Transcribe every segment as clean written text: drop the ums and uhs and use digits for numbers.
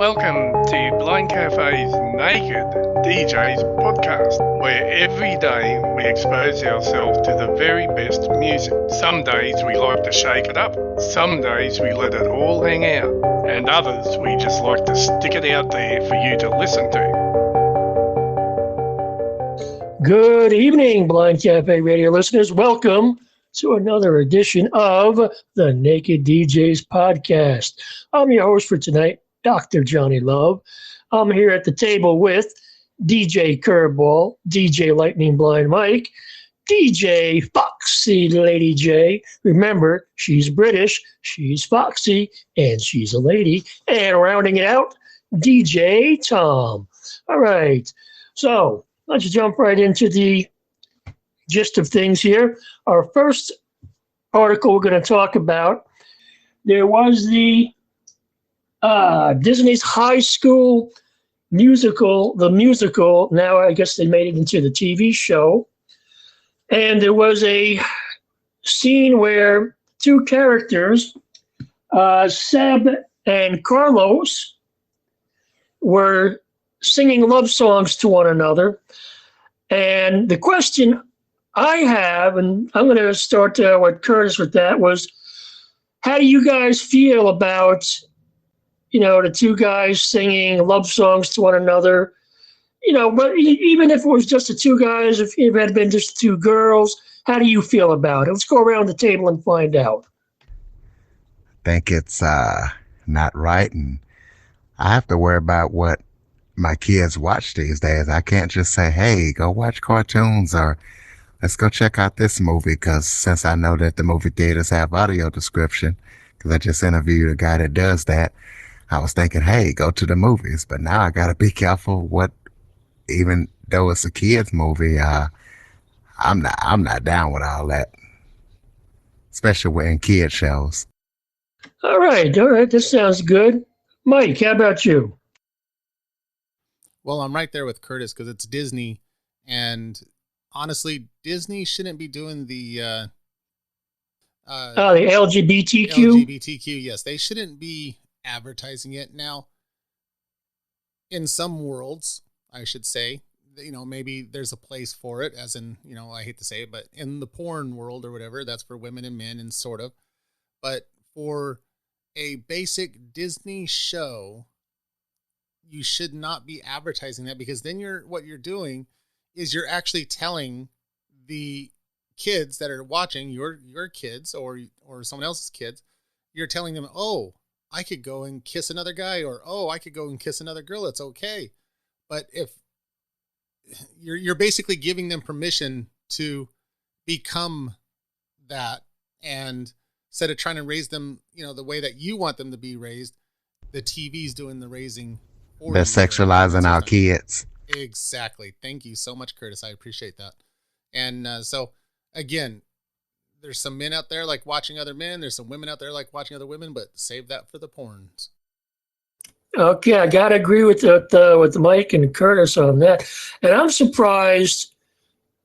Welcome to Blind Cafe's Naked DJs podcast, where every day we expose ourselves to the very best music. Some days we like to shake it up, some days we let it all hang out, and others we just like to stick it out there for you to listen to. Good evening, Blind Cafe radio listeners. Welcome to another edition of the Naked DJs podcast. I'm your host for tonight, Dr. Johnny Love. I'm here at the table with DJ Curveball, DJ Lightning Blind Mike, DJ Foxy Lady J. Remember, she's British, she's foxy, and she's a lady. And rounding it out, DJ Tom. All right. So, let's jump right into the gist of things here. Our first article we're going to talk about, there was the Disney's High School musical, the musical. Now I guess they made it into the TV show. And there was a scene where two characters, Seb and Carlos, were singing love songs to one another. And the question I have, and I'm going to start with Curtis with that, was how do you guys feel about, the two guys singing love songs to one another? But even if it was just the two guys, if it had been just two girls, how do you feel about it? Let's go around the table and find out. I think it's not right, and I have to worry about what my kids watch these days. I can't just say, hey, go watch cartoons or let's go check out this movie, because since I know that the movie theaters have audio description, because I just interviewed a guy that does that, I was thinking, hey, go to the movies. But now I got to be careful what, even though it's a kid's movie, I'm not down with all that, especially in kid shows. All right. This sounds good. Mike, how about you? Well, I'm right there with Curtis because it's Disney, and honestly, Disney shouldn't be doing the LGBTQ. LGBTQ. Yes, they shouldn't be advertising it now. In some worlds, I should say, maybe there's a place for it, as in, I hate to say it, but in the porn world or whatever, that's for women and men, and sort of. But for a basic Disney show, you should not be advertising that, because then what you're doing is you're actually telling the kids that are watching, your kids or someone else's kids, you're telling them, oh, I could go and kiss another guy, or oh, I could go and kiss another girl. It's okay. But if you're basically giving them permission to become that, and instead of trying to raise them, the way that you want them to be raised, the TV's doing the raising. They're sexualizing our kids. Exactly. Thank you so much, Curtis. I appreciate that. And so, again, there's some men out there like watching other men. There's some women out there like watching other women, but save that for the porns. Okay, I gotta agree with Mike and Curtis on that. And I'm surprised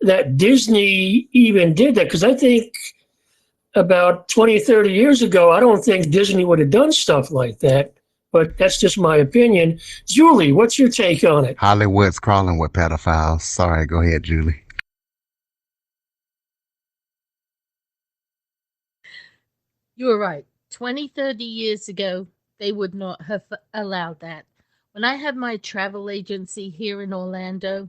that Disney even did that, because I think about 20, 30 years ago, I don't think Disney would have done stuff like that. But that's just my opinion. Julie, what's your take on it? Hollywood's crawling with pedophiles. Sorry, go ahead, Julie. You're right. 20, 30 years ago, they would not have allowed that. When I had my travel agency here in Orlando,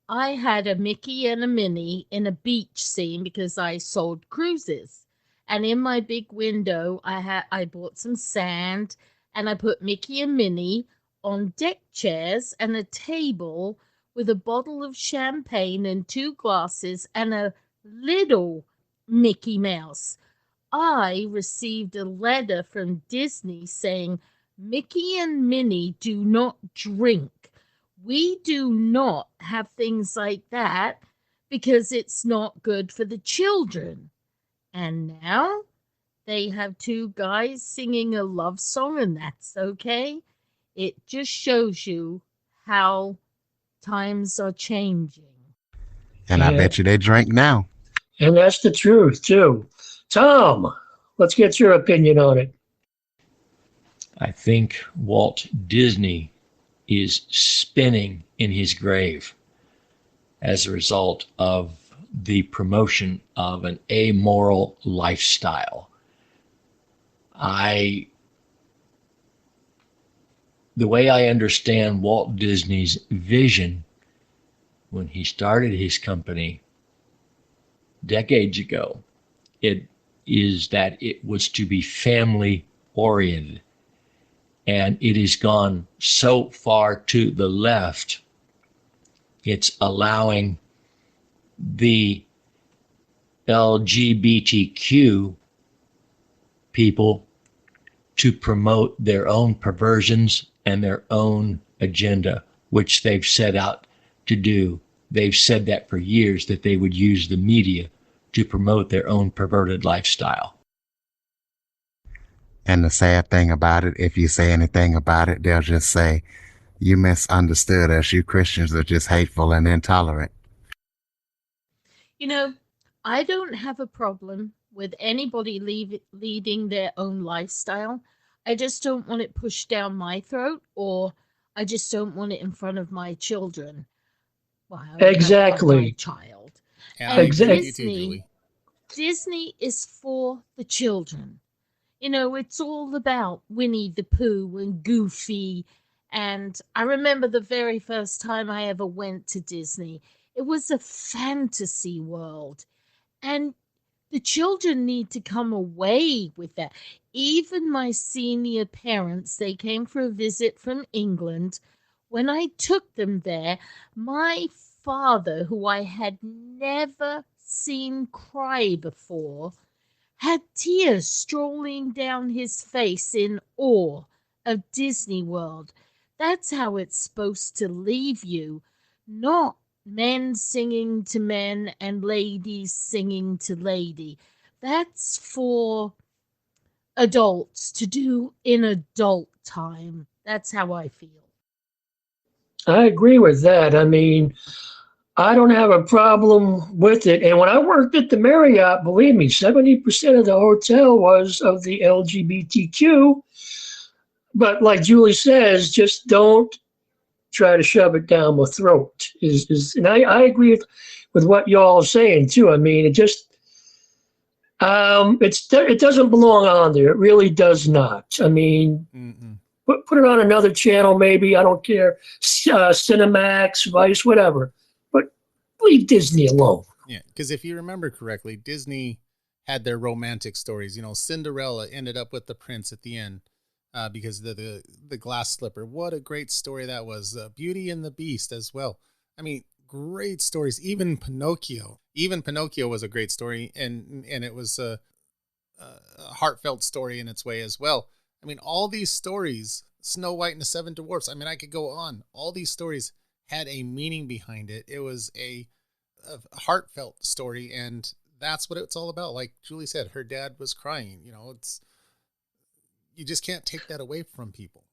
I had a Mickey and a Minnie in a beach scene because I sold cruises. And in my big window, I bought some sand, and I put Mickey and Minnie on deck chairs and a table with a bottle of champagne and two glasses and a little Mickey Mouse. I received a letter from Disney saying, Mickey and Minnie do not drink. We do not have things like that because it's not good for the children. And now they have two guys singing a love song, and that's okay. It just shows you how times are changing. And I bet you they drink now. And that's the truth, too. Tom, let's get your opinion on it. I think Walt Disney is spinning in his grave as a result of the promotion of an amoral lifestyle. The way I understand Walt Disney's vision when he started his company decades ago, it is that it was to be family oriented. And it has gone so far to the left, it's allowing the LGBTQ people to promote their own perversions and their own agenda, which they've set out to do. They've said that for years, that they would use the media to promote their own perverted lifestyle. And the sad thing about it, if you say anything about it, they'll just say, you misunderstood us. You Christians are just hateful and intolerant. You know, I don't have a problem with anybody leading their own lifestyle. I just don't want it pushed down my throat, or I just don't want it in front of my children. Well, I only have one, my Exactly. child. And I agree with you too, Disney, Julie. Disney is for the children. You know, it's all about Winnie the Pooh and Goofy. And I remember the very first time I ever went to Disney. It was a fantasy world. And the children need to come away with that. Even my senior parents, they came for a visit from England. When I took them there, my father, who I had never seen cry before, had tears strolling down his face in awe of Disney World. That's how it's supposed to leave you, not men singing to men and ladies singing to lady. That's for adults to do in adult time. That's how I feel. I agree with that. I mean, I don't have a problem with it. And when I worked at the Marriott, believe me, 70% of the hotel was of the LGBTQ. But like Julie says, just don't try to shove it down my throat. And I agree with what y'all are saying too. I mean, it doesn't belong on there. It really does not. I mean, put it on another channel maybe. I don't care. Cinemax, Vice, whatever. But leave Disney alone. Yeah, because if you remember correctly, Disney had their romantic stories. You know, Cinderella ended up with the prince at the end because of the glass slipper. What a great story that was. Beauty and the Beast as well. I mean, great stories. Even Pinocchio. Even Pinocchio was a great story, and it was a heartfelt story in its way as well. I mean, all these stories, Snow White and the Seven Dwarfs. I mean, I could go on. All these stories had a meaning behind it. It was a heartfelt story, and that's what it's all about. Like Julie said, her dad was crying. You know, you just can't take that away from people.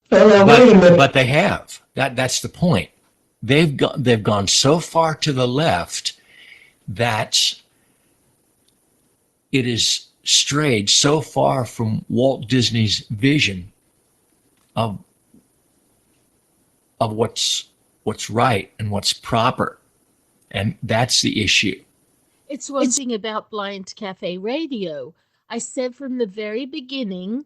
But they have. That's the point. They've gone so far to the left that it is strayed so far from Walt Disney's vision of what's right and what's proper. And that's the issue. It's one thing about Blind Cafe Radio. I said from the very beginning,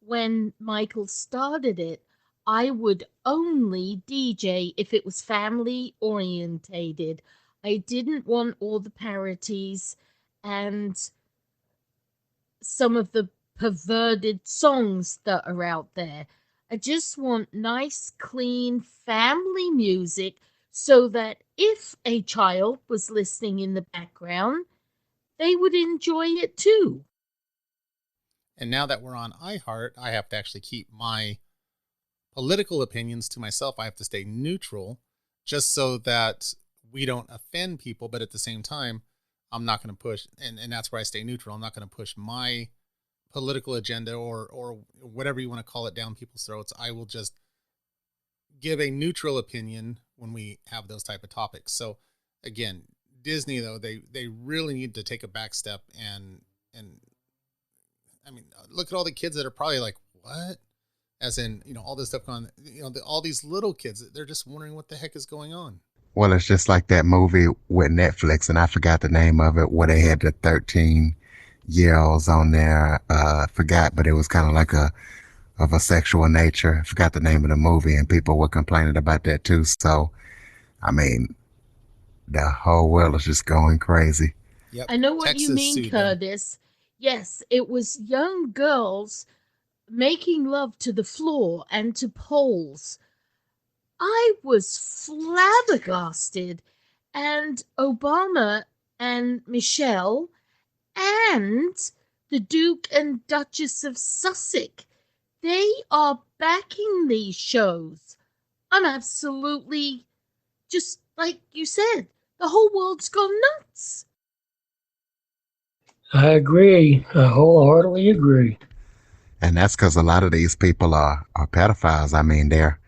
when Michael started it, I would only DJ if it was family orientated. I didn't want all the parodies and some of the perverted songs that are out there. I just want nice, clean family music so that if a child was listening in the background, they would enjoy it too. And now that we're on iHeart, I have to actually keep my political opinions to myself. I have to stay neutral just so that we don't offend people. But at the same time, I'm not going to push, and that's where I stay neutral. I'm not going to push my political agenda or whatever you want to call it down people's throats. I will just give a neutral opinion when we have those type of topics. So again, Disney though, they really need to take a back step and I mean, look at all the kids that are probably like, what? As in, all this stuff going, all these little kids, they're just wondering what the heck is going on. Well, it's just like that movie with Netflix, and I forgot the name of it, where they had the 13-year-olds on there. Forgot, but it was kind of like of a sexual nature. I forgot the name of the movie, and people were complaining about that too. So, I mean, the whole world is just going crazy. Yep. I know what Texas you mean, sued them. Curtis. Yes, it was young girls making love to the floor and to poles. I was flabbergasted. And Obama and Michelle and the Duke and Duchess of Sussex, they are backing these shows. I'm absolutely, just like you said, the whole world's gone nuts. I agree. I wholeheartedly agree. And that's because a lot of these people are pedophiles. I mean, they're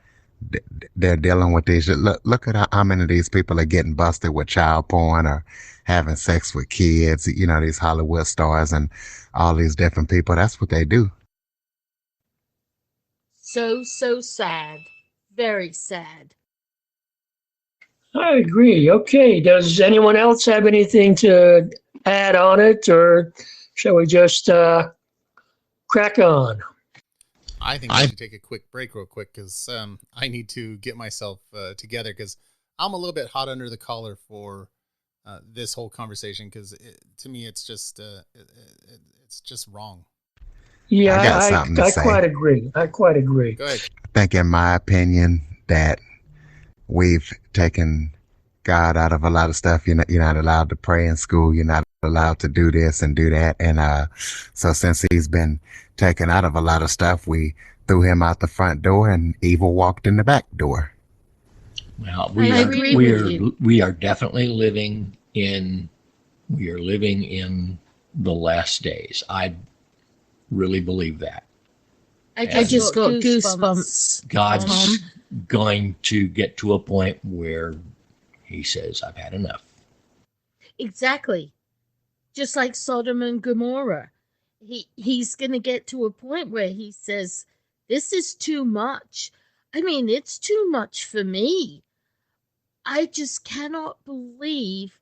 dealing with these. Look at how many of these people are getting busted with child porn or having sex with kids. These Hollywood stars and all these different people. That's what they do. So sad. Very sad. I agree. Okay. Does anyone else have anything to add on it, or shall we just crack on? I think I should take a quick break real quick because I need to get myself together because I'm a little bit hot under the collar for this whole conversation because to me it's just wrong. Yeah, I got something to say. quite agree. I quite agree. Go ahead. I think, in my opinion, that we've taken God out of a lot of stuff. You're not allowed to pray in school. You're not allowed to do this and do that. And so since he's been taken out of a lot of stuff, we threw him out the front door and evil walked in the back door. Well, we are definitely living in the last days. I really believe that. I just got goosebumps. God's going to get to a point where he says, I've had enough. Exactly. Just like Sodom and Gomorrah. He's going to get to a point where he says, this is too much. I mean, it's too much for me. I just cannot believe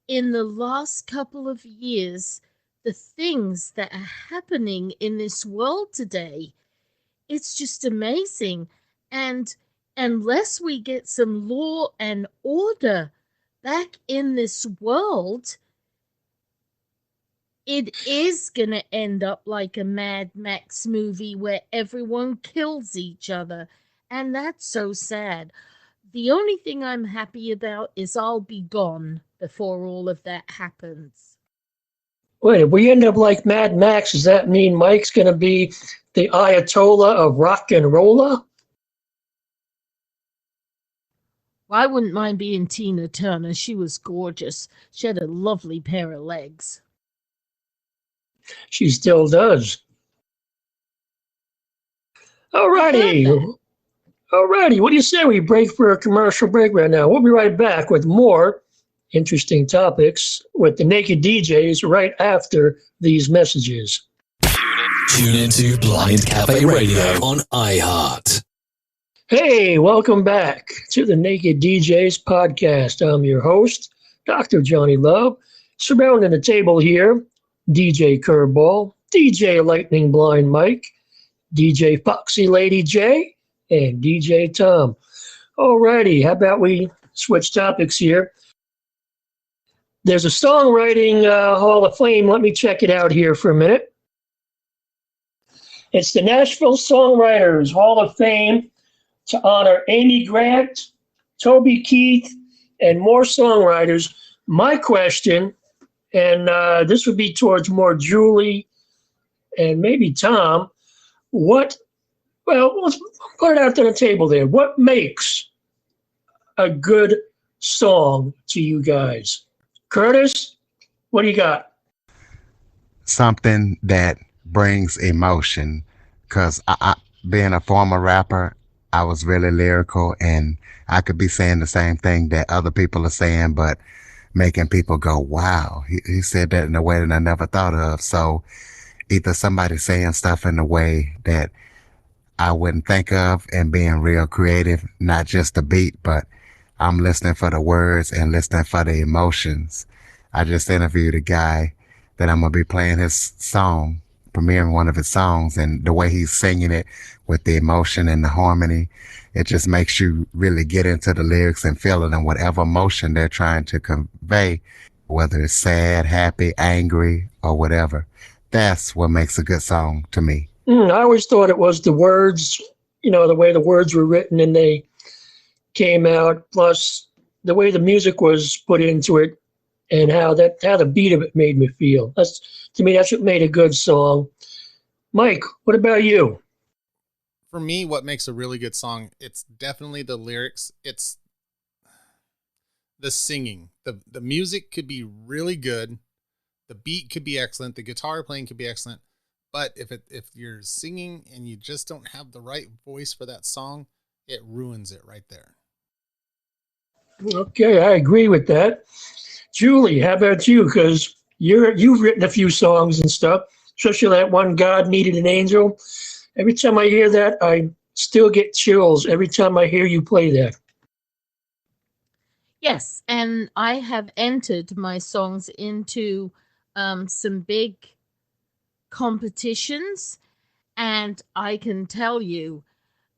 in the last couple of years the things that are happening in this world today. It's just amazing. And unless we get some law and order back in this world, it is going to end up like a Mad Max movie where everyone kills each other. And that's so sad. The only thing I'm happy about is I'll be gone before all of that happens. Wait, if we end up like Mad Max, does that mean Mike's going to be the Ayatollah of rock and rolla? Well, I wouldn't mind being Tina Turner. She was gorgeous. She had a lovely pair of legs. She still does. Alrighty. Alrighty. What do you say we break for a commercial break right now? We'll be right back with more interesting topics with the Naked DJs right after these messages. Tune into Blind Cafe Radio on iHeart. Hey, welcome back to the Naked DJs podcast. I'm your host, Dr. Johnny Love. Surrounding the table here, DJ Curveball, DJ Lightning Blind Mike, DJ Foxy Lady J, and DJ Tom. Alrighty, how about we switch topics here? There's a songwriting Hall of Fame. Let me check it out here for a minute. It's the Nashville Songwriters Hall of Fame to honor Amy Grant, Toby Keith, and more songwriters. My question, and this would be towards more Julie and maybe Tom, let's put it out on the table there. What makes a good song to you guys? Curtis, what do you got? Something that brings emotion, because I, being a former rapper, I was really lyrical, and I could be saying the same thing that other people are saying, but making people go, wow, he said that in a way that I never thought of. So either somebody saying stuff in a way that I wouldn't think of and being real creative, not just the beat, but I'm listening for the words and listening for the emotions. I just interviewed a guy that I'm going to be playing his song, premiering one of his songs, and the way he's singing it with the emotion and the harmony, it just makes you really get into the lyrics and feel it and whatever emotion they're trying to convey, whether it's sad, happy, angry, or whatever. That's what makes a good song to me. I always thought it was the words, the way the words were written and they came out, plus the way the music was put into it and how the beat of it made me feel. To me, that's what made a good song. Mike, what about you? For me, what makes a really good song, it's definitely the lyrics. It's the singing. The music could be really good. The beat could be excellent. The guitar playing could be excellent. But if you're singing and you just don't have the right voice for that song, it ruins it right there. Okay, I agree with that. Julie, how about you? Because you've written a few songs and stuff, especially that one, God Needed an Angel. Every time I hear that, I still get chills every time I hear you play that. Yes, and I have entered my songs into some big competitions, and I can tell you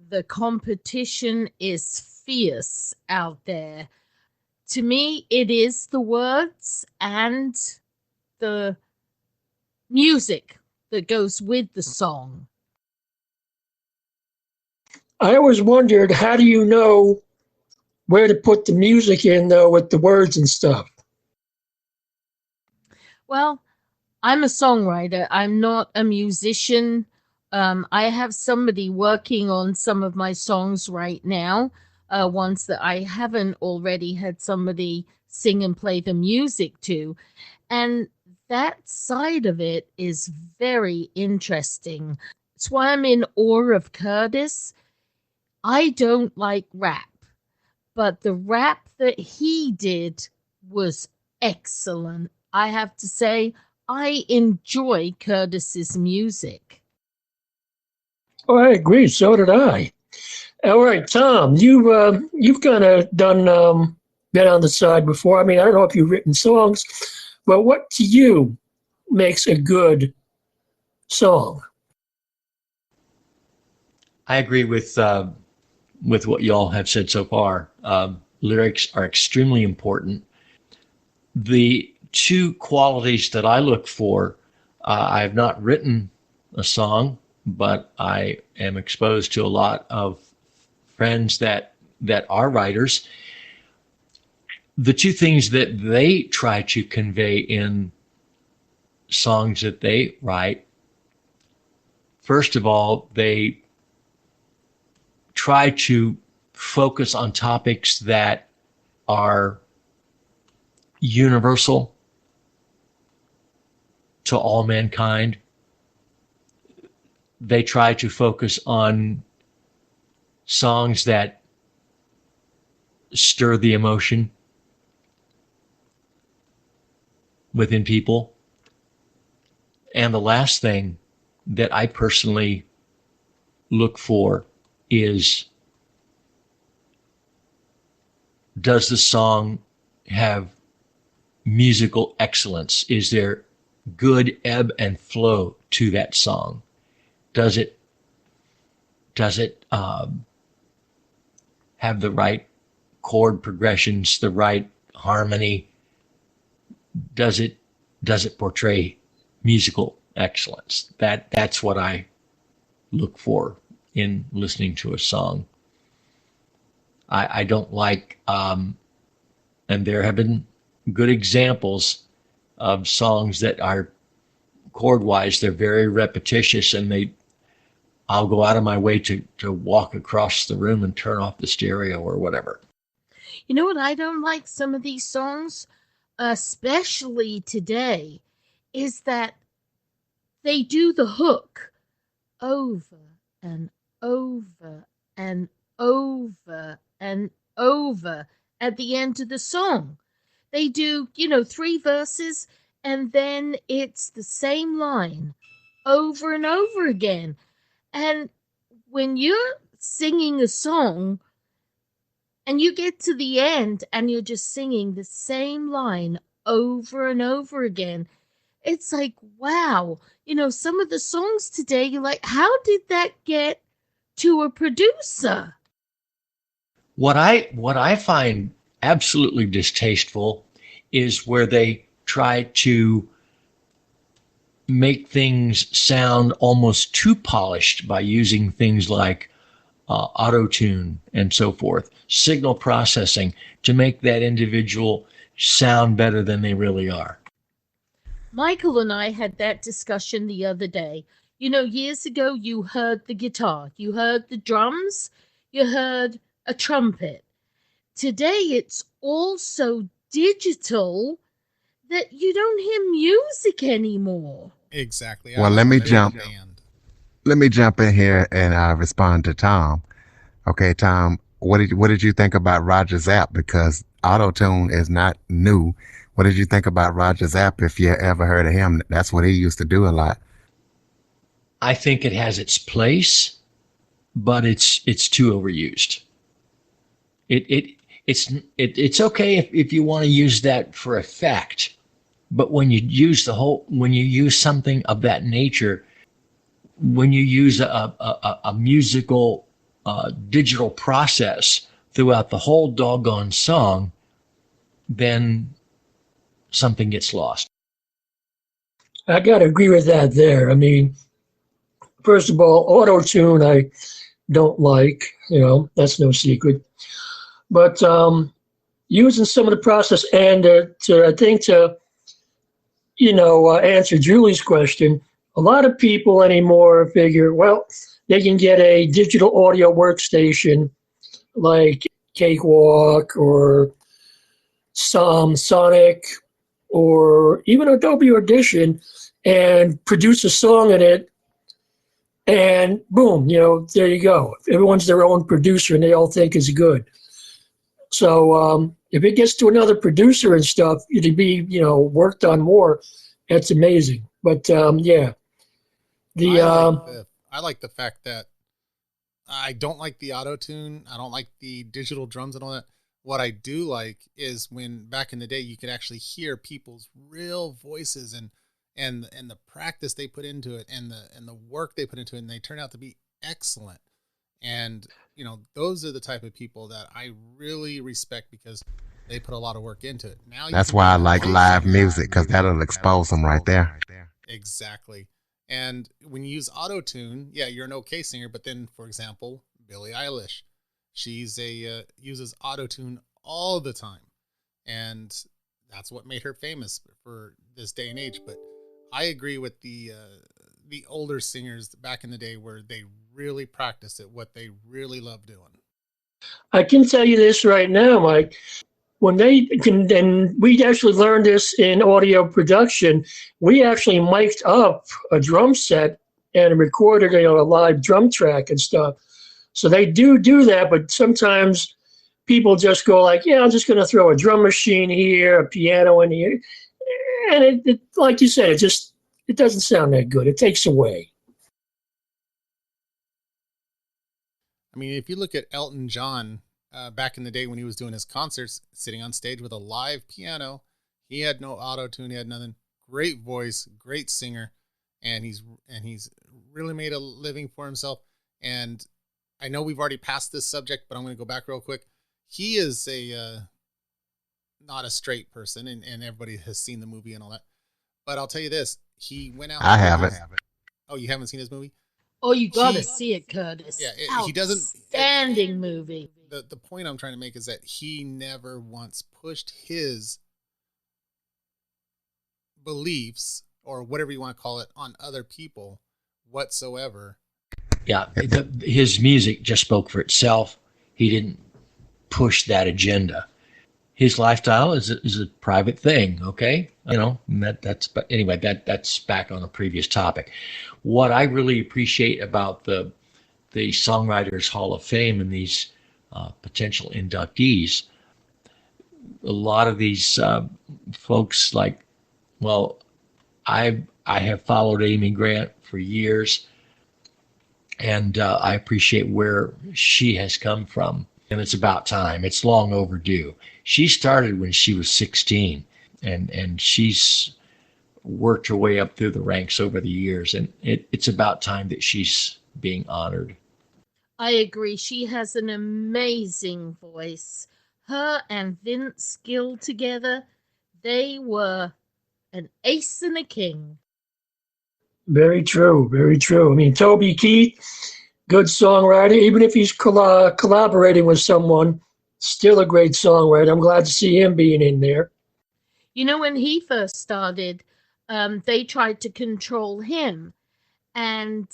the competition is fierce out there. To me, it is the words and the music that goes with the song. I always wondered, how do you know where to put the music in, though, with the words and stuff? Well, I'm a songwriter. I'm not a musician. I have somebody working on some of my songs right now, ones that I haven't already had somebody sing and play the music to. And that side of it is very interesting. It's why I'm in awe of Curtis. I don't like rap, but the rap that he did was excellent. I have to say, I enjoy Curtis's music. Oh, I agree. So did I. All right, Tom, you've kind of done been on the side before. I mean, I don't know if you've written songs, but what to you makes a good song? I agree with what y'all have said so far. Lyrics are extremely important. The two qualities that I look for, I have not written a song, but I am exposed to a lot of friends that are writers. The two things that they try to convey in songs that they write, first of all, they try to focus on topics that are universal to all mankind. They try to focus on songs that stir the emotion within people. And the last thing that I personally look for is, does the song have musical excellence? Is there good ebb and flow to that song? Does it have the right chord progressions, the right harmony? Does it portray musical excellence? That's what I look for in listening to a song. I don't like, and there have been good examples of songs that are chord wise, they're very repetitious, and I'll go out of my way to walk across the room and turn off the stereo or whatever. You know what I don't like some of these songs, especially today, is that they do the hook over and over and over and over at the end of the song. They do, 3 verses, and then it's the same line over and over again. And when you're singing a song and you get to the end and you're just singing the same line over and over again, it's like, wow. Some of the songs today, you're like, how did that get to a producer? What I find absolutely distasteful is where they try to make things sound almost too polished by using things like auto tune and so forth, signal processing to make that individual sound better than they really are. Michael and I had that discussion the other day. Years ago, you heard the guitar, you heard the drums, you heard a trumpet. Today, it's all so digital that you don't hear music anymore. Exactly. Well, let me jump in here and respond to Tom. Okay, Tom, what did you think about Roger Zapp? Because auto tune is not new. What did you think about Roger Zapp? If you ever heard of him, that's what he used to do a lot. I think it has its place, but it's too overused. It's okay if you want to use that for effect, but when you use something of that nature, when you use a musical digital process throughout the whole doggone song, then something gets lost. I got to agree with that there. I mean, first of all, auto tune I don't like. That's no secret. But using some of the process and to answer Julie's question, a lot of people anymore figure, well, they can get a digital audio workstation like Cakewalk or Sonic or even Adobe Audition and produce a song in it. And boom, there you go. Everyone's their own producer and they all think it's good. So if it gets to another producer and stuff, it'd be, worked on more. That's amazing. But yeah, I like the fact that I don't like the auto tune. I don't like the digital drums and all that. What I do like is when back in the day you could actually hear people's real voices and the practice they put into it and the work they put into it, and they turn out to be excellent. And those are the type of people that I really respect because they put a lot of work into it. Now That's why I like live music, because that'll expose them right there. Exactly. And when you use auto tune, yeah, you're an okay singer. But then, for example, Billie Eilish, she's uses auto tune all the time, and that's what made her famous for this day and age. But I agree with the older singers back in the day where they really practiced it, what they really love doing. I can tell you this right now, Mike. When they can, and we actually learned this in audio production, we actually mic'd up a drum set and recorded a live drum track and stuff. So they do that, but sometimes people just go like, yeah, I'm just going to throw a drum machine here, a piano in here. And it like you said, it doesn't sound that good. It takes away. I mean, if you look at Elton John, back in the day when he was doing his concerts, sitting on stage with a live piano, he had no auto tune, he had nothing. Great voice, great singer, and he's really made a living for himself. And I know we've already passed this subject, but I'm going to go back real quick. He is not a straight person, and everybody has seen the movie and all that. But I'll tell you this: he went out. I haven't. Oh, you haven't seen his movie? Oh, you gotta see it, Curtis. Yeah, he doesn't. Outstanding movie. The point I'm trying to make is that he never once pushed his beliefs or whatever you want to call it on other people whatsoever. Yeah, his music just spoke for itself. He didn't push that agenda. His lifestyle is a private thing, okay? But anyway, that's back on a previous topic. What I really appreciate about the Songwriters Hall of Fame and these potential inductees, a lot of these folks I have followed Amy Grant for years. And I appreciate where she has come from. And it's about time. It's long overdue. She started when she was 16, and she's worked her way up through the ranks over the years. And it's about time that she's being honored. I agree. She has an amazing voice. Her and Vince Gill together, they were an ace and a king. Very true. Very true. I mean, Toby Keith, good songwriter. Even if he's collaborating with someone, still a great songwriter. I'm glad to see him being in there. You know, when he first started, they tried to control him, and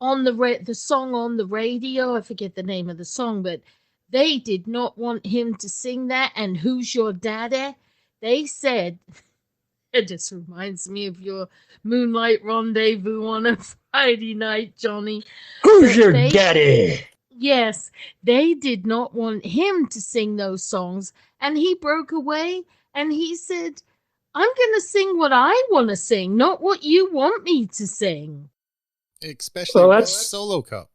on the song on the radio, I forget the name of the song, but they did not want him to sing that. And Who's Your Daddy? They said, it just reminds me of your Moonlight Rendezvous on a Friday night, Johnny. Who's your daddy? Yes, they did not want him to sing those songs. And he broke away and he said, I'm going to sing what I want to sing, not what you want me to sing. Especially with Solo Cup.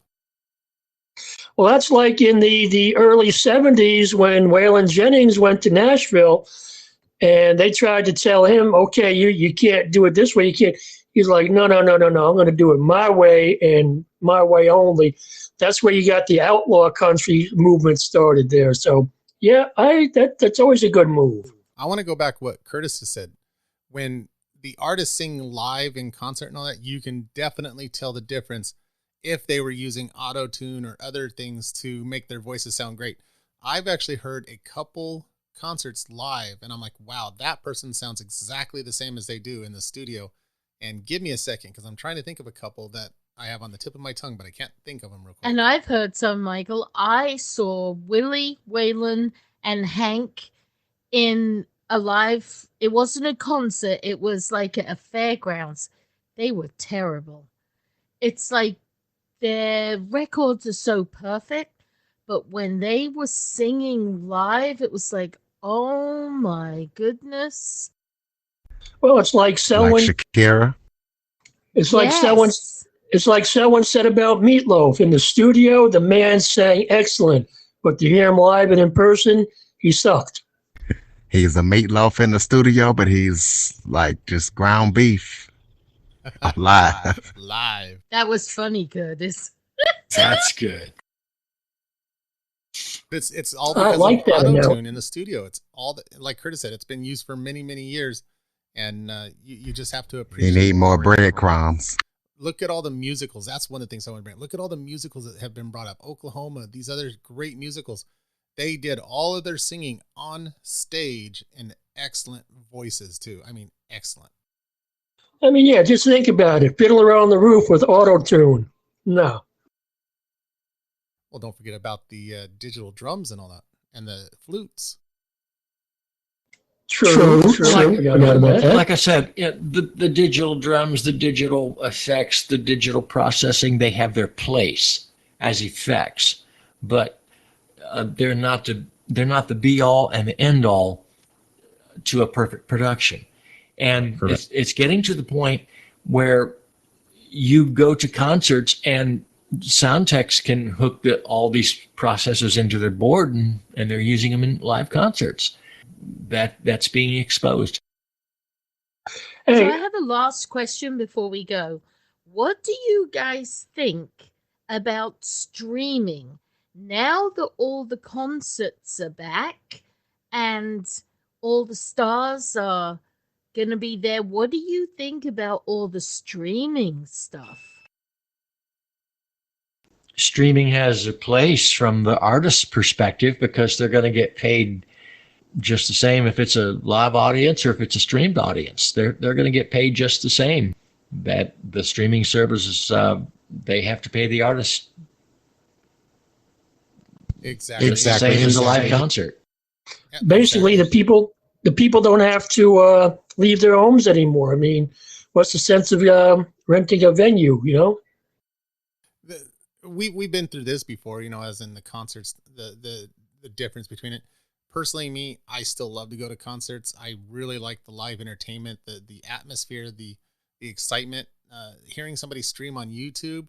Well, that's like in the early 70s when Waylon Jennings went to Nashville and they tried to tell him, okay, you can't do it this way. You can't. He's like, no. I'm going to do it my way and my way only. That's where you got the outlaw country movement started there. So, yeah, that's always a good move. I want to go back what Curtis has said. When the artists sing live in concert and all that, you can definitely tell the difference if they were using auto-tune or other things to make their voices sound great. I've actually heard a couple concerts live, and I'm like, wow, that person sounds exactly the same as they do in the studio. And give me a second, because I'm trying to think of a couple that I have on the tip of my tongue, but I can't think of them real quick. And I've heard some, Michael. I saw Willie, Waylon, and Hank in a live, it wasn't a concert, it was like a fairgrounds. They were terrible. It's like their records are so perfect, but when they were singing live, it was like, oh my goodness. Well, it's like someone. Like Shakira. It's like someone. It's like someone said about Meatloaf. In the studio, the man sang excellent, but to hear him live and in person, he sucked. He's a meatloaf in the studio, but he's like just ground beef live. Live. That was funny, Curtis. That's good. It's all because of auto-tune in the studio. It's all that, like Curtis said, it's been used for many, many years, and you just have to appreciate. You need more breadcrumbs. Look at all the musicals. That's one of the things I want to bring. Look at all the musicals that have been brought up. Oklahoma, these other great musicals. They did all of their singing on stage in excellent voices too. I mean, excellent. I mean, yeah, just think about it. Fiddler on the Roof with auto-tune. No. Well, don't forget about the digital drums and all that, and the flutes. True. Like I said, the digital drums, the digital effects, the digital processing, they have their place as effects, but they're not the be all and the end all to a perfect production. And it's getting to the point where you go to concerts and sound techs can hook all these processors into their board and they're using them in live concerts. That's being exposed. So I have a last question before we go. What do you guys think about streaming? Now that all the concerts are back and all the stars are going to be there, what do you think about all the streaming stuff? Streaming has a place from the artist's perspective because they're going to get paid just the same if it's a live audience or if it's a streamed audience. They're going to get paid just the same. That the streaming services, they have to pay the artist exactly the same as a live concert. Basically, the people don't have to leave their homes anymore. I mean, what's the sense of renting a venue? You know. We've been through this before, as in the concerts, the difference between it. Personally, me, I still love to go to concerts. I really like the live entertainment, the atmosphere, the excitement. Hearing somebody stream on YouTube,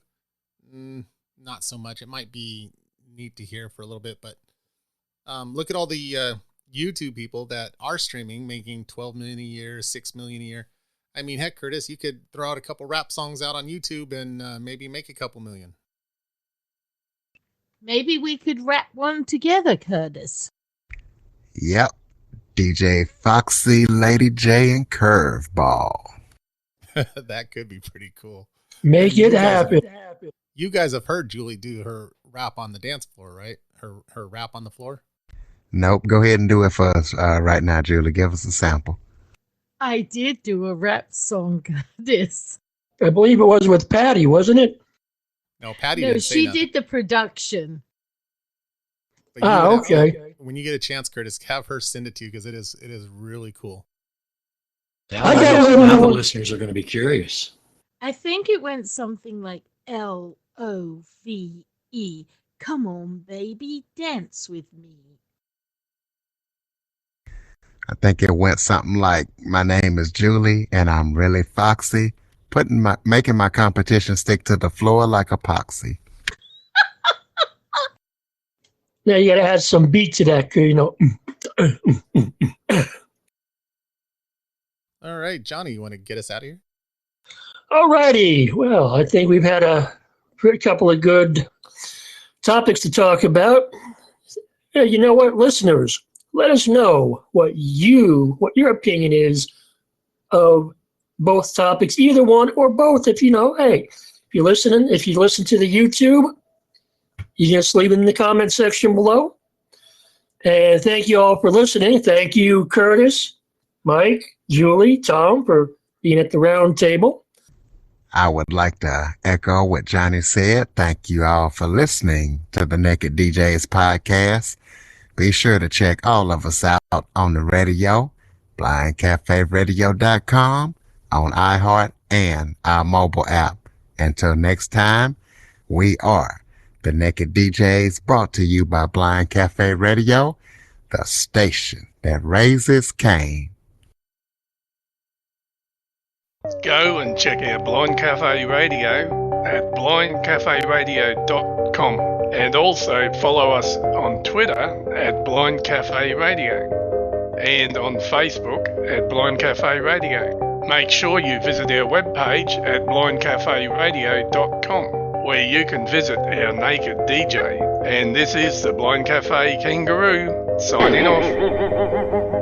Not so much. It might be neat to hear for a little bit, but look at all the YouTube people that are streaming, making 12 million a year, 6 million a year. I mean, heck, Curtis, you could throw out a couple rap songs out on YouTube and maybe make a couple million. Maybe we could rap one together, Curtis. Yep. DJ Foxy, Lady J, and Curveball. That could be pretty cool. Make it happen. You guys have heard Julie do her rap on the dance floor, right? Her rap on the floor? Nope. Go ahead and do it for us right now, Julie. Give us a sample. I did do a rap song, Curtis. I believe it was with Patty, wasn't it? No, Patty No, didn't say she nothing. did the production. But you would have to- Okay. when you get a chance, Curtis, have her send it to you because it is really cool. I got a little Now the more- listeners are going to be curious. I think it went something like LOVE. Come on, baby, dance with me. I think it went something like, my name is Julie and I'm really foxy, making my competition stick to the floor like epoxy. Now you gotta add some beat to that, you know. All right, Johnny, you want to get us out of here? Alrighty. Well, I think we've had a couple of good topics to talk about. Yeah, you know what, listeners? Let us know what your opinion is of both topics, either one or both. If you know, hey, if you listen to the YouTube, you just leave it in the comment section below. And thank you all for listening. Thank you, Curtis, Mike, Julie, Tom, for being at the round table. I would like to echo what Johnny said. Thank you all for listening to the Naked DJs podcast. Be sure to check all of us out on the radio, blindcaferadio.com, on iHeart, and our mobile app. Until next time, we are the Naked DJs, brought to you by Blind Cafe Radio, the station that raises Cain. Go and check out Blind Cafe Radio at blindcaferadio.com, and also follow us on Twitter at Blind Cafe Radio and on Facebook at Blind Cafe Radio. Make sure you visit our webpage at blindcaferadio.com, where you can visit our naked DJ. And this is the Blind Cafe Kangaroo signing off.